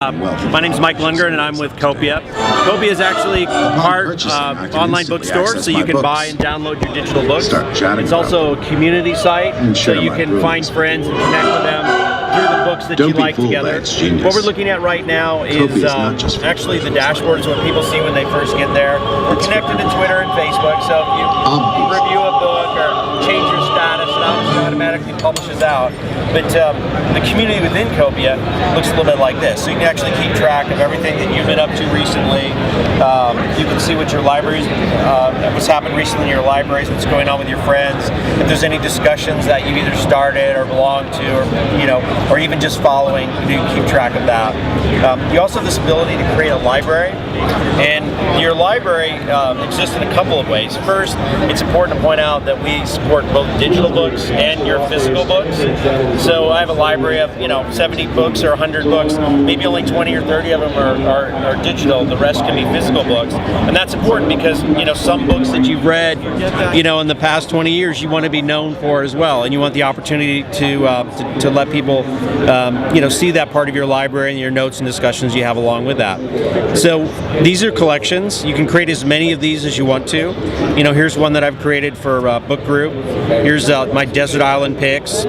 My name is Mike Lundgren and I'm with Copia. Copia is actually part online bookstore, so you can buy and download your digital books. It's also a community site, so you can find friends and connect with them through the books that you like together. What we're looking at right now is actually the dashboards, what people see when they first get there. We're connected to Twitter and Facebook, so if you review a book or change your status, it obviously automatically publishes out. But the community within Copia looks a little bit like this. So you can actually keep track of everything that you've been up to recently. You can see what your libraries, what's happened recently in your libraries, what's going on with your friends. If there's any discussions that you've either started or belong to, or even just following, you can keep track of that. You also have this ability to create a library, and your library exists in a couple of ways. First, it's important to point out that we support both digital books and your physical books. So I have a library of 70 books or 100 books. Maybe only 20 or 30 of them are digital. The rest can be physical books, and that's important because some books that you've read in the past 20 years you want to be known for as well, and you want the opportunity to let people see that part of your library and your notes and discussions you have along with that. So these are collections. You can create as many of these as you want to. Here's one that I've created for book group. Here's my desert island picks.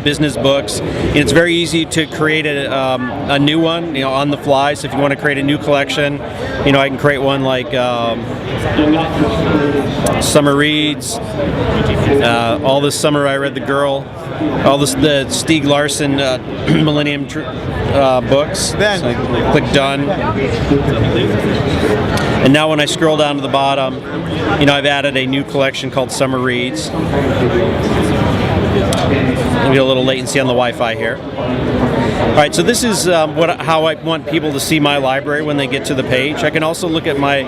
Business books. It's very easy to create a new one, on the fly. So if you want to create a new collection, I can create one like Summer Reads. All this summer I read The Girl. The Stieg Larsson Millennium books. So I click done. And now when I scroll down to the bottom, I've added a new collection called Summer Reads. Maybe a little latency on the Wi-Fi here. Alright, so this is how I want people to see my library when they get to the page. I can also look at my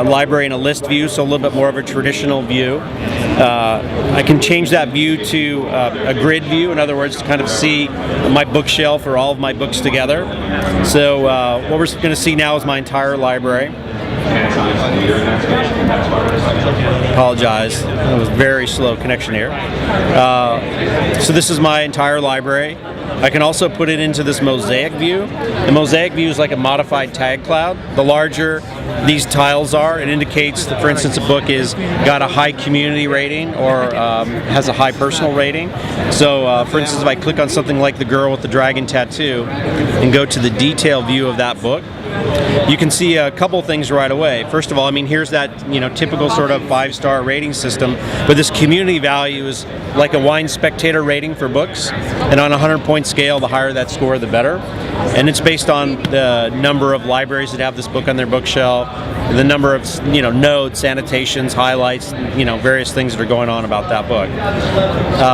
library in a list view, so a little bit more of a traditional view. I can change that view to a grid view, in other words, to kind of see my bookshelf or all of my books together. So what we're going to see now is my entire library. Apologize, it was very slow connection here. So this is my entire library. I can also put it into this mosaic view. The mosaic view is like a modified tag cloud. The larger these tiles are, it indicates that, for instance, a book is got a high community rating or has a high personal rating. So, for instance, if I click on something like The Girl with the Dragon Tattoo and go to the detail view of that book, you can see a couple things right away. First of all, here's that typical sort of 5-star rating system, but this community value is like a wine spectator rating for books, and on a 100-point scale, the higher that score, the better. And it's based on the number of libraries that have this book on their bookshelf, the number of notes, annotations, highlights, various things that are going on about that book.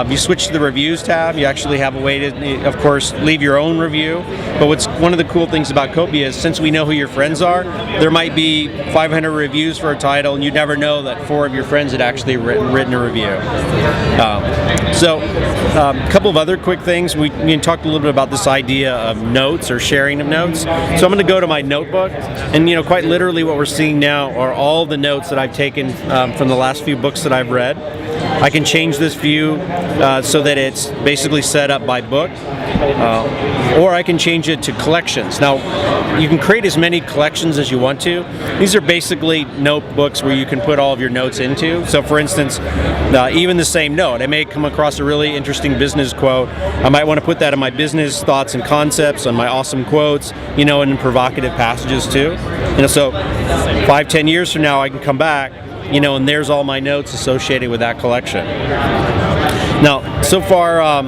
If you switch to the reviews tab, you actually have a way to, of course, leave your own review. But what's one of the cool things about Copia is, since we know who your friends are, there might be 500 reviews for a title, and you never know that 4 of your friends had actually written a review. A couple of other quick things. We talked a little bit about this idea of notes or sharing of notes. So I'm going to go to my notebook, and quite literally what we're seeing now are all the notes that I've taken from the last few books that I've read. I can change this view so that it's basically set up by book, or I can change it to collections. Now, you can create as many collections as you want to. These are basically notebooks where you can put all of your notes into. So, for instance, even the same note, I may come across a really interesting business quote. I might want to put that in my business thoughts and concepts, on my awesome quotes, and in provocative passages too. So 5-10 years from now, I can come back, and there's all my notes associated with that collection. Now, so far,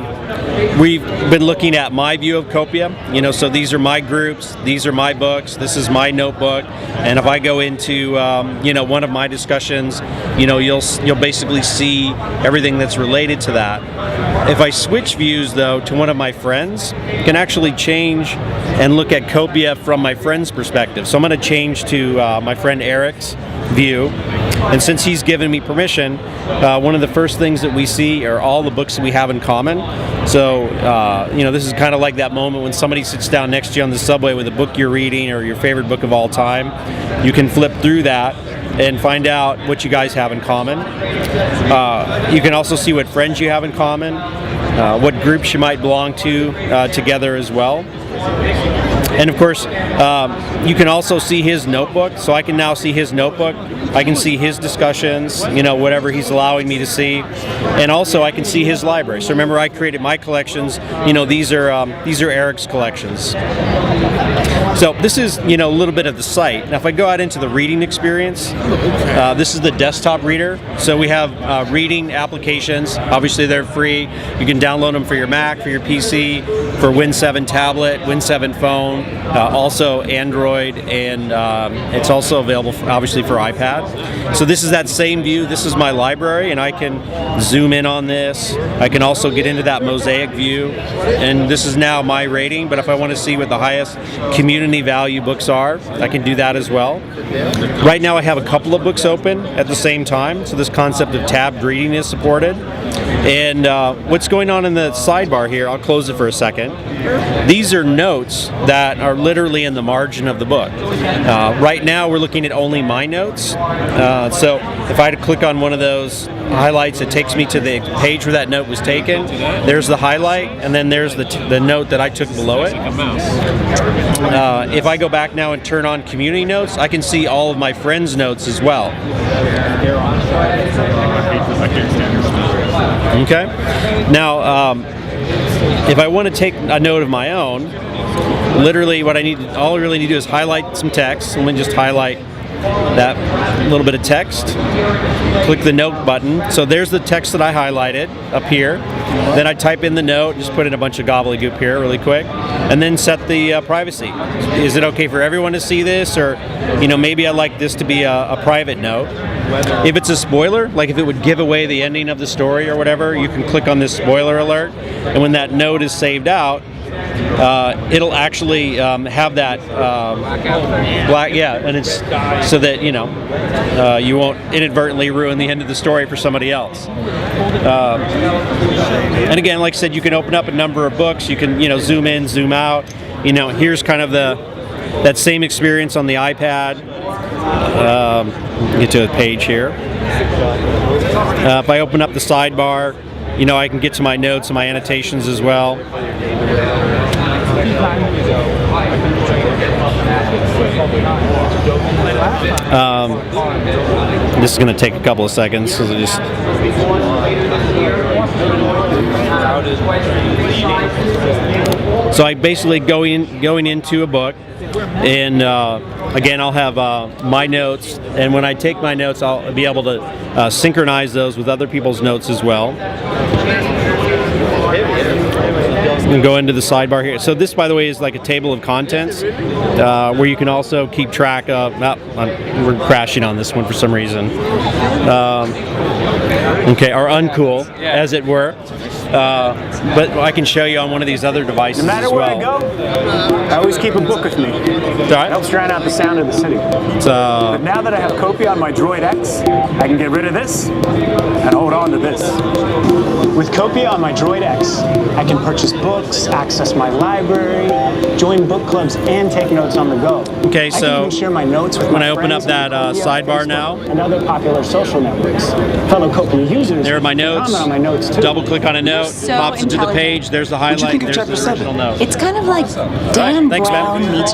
we've been looking at my view of Copia. So these are my groups, these are my books, this is my notebook, and if I go into one of my discussions, you'll basically see everything that's related to that. If I switch views though to one of my friends, I can actually change and look at Copia from my friend's perspective. So I'm going to change to my friend Eric's view. And since he's given me permission, one of the first things that we see are all the books that we have in common. So, this is kind of like that moment when somebody sits down next to you on the subway with a book you're reading or your favorite book of all time. You can flip through that and find out what you guys have in common. You can also see what friends you have in common, what groups you might belong to together as well. And of course, you can also see his notebook. So I can now see his notebook. I can see his discussions, you know, whatever he's allowing me to see, and also I can see his library. So remember, I created my collections. You know, these are Eric's collections. So this is, you know, a little bit of the site. Now if I go out into the reading experience, this is the desktop reader. So we have reading applications. Obviously they're free. You can download them for your Mac, for your PC, for Win 7 tablet, Win 7 phone, also Android, and it's also available obviously for iPad. So this is that same view. This is my library, and I can zoom in on this. I can also get into that mosaic view, and this is now my rating, but if I want to see what the highest community value books are, I can do that as well. Right now I have a couple of books open at the same time, so this concept of tabbed reading is supported. And what's going on in the sidebar here, I'll close it for a second. These are notes that are literally in the margin of the book. Right now we're looking at only my notes. So if I had to click on one of those highlights, it takes me to the page where that note was taken. There's the highlight, and then there's the note that I took below it. If I go back now and turn on community notes, I can see all of my friends' notes as well. Okay. Now, if I want to take a note of my own, literally all I really need to do is highlight some text. Let me just highlight that little bit of text. Click the note button. So there's the text that I highlighted up here. Then I type in the note, just put in a bunch of gobbledygook here really quick, and then set the privacy. Is it okay for everyone to see this, or you know, maybe I'd like this to be a private note. If it's a spoiler, like if it would give away the ending of the story or whatever, you can click on this spoiler alert, and when that note is saved out, it'll actually have that black, and it's so that you know you won't inadvertently ruin the end of the story for somebody else. And again, like I said, you can open up a number of books. You can zoom in, zoom out. You know, here's kind of that same experience on the iPad. Get to a page here. If I open up the sidebar, you know, I can get to my notes and my annotations as well. This is going to take a couple of seconds, so just. So I basically going into a book, and again, I'll have my notes, and when I take my notes, I'll be able to synchronize those with other people's notes as well. And go into the sidebar here. So this, by the way, is like a table of contents where you can also keep track of. We're crashing on this one for some reason. Okay, or uncool, as it were. But I can show you on one of these other devices as well. No matter where I go, I always keep a book with me. It helps drown out the sound of the city. But now that I have Copia on my Droid X, I can get rid of this and hold on to this. With Copia on my Droid X, I can purchase books, access my library, join book clubs, and take notes on the go. Okay, so I can even share my notes with when my I open up friends that sidebar now, and other popular social networks. Fellow Copia users, there are my notes. comment on my notes too. Double click on a note, so pops into the page. There's the highlight. There's the original note. It's kind of like Dan Thanks, Brown man. meets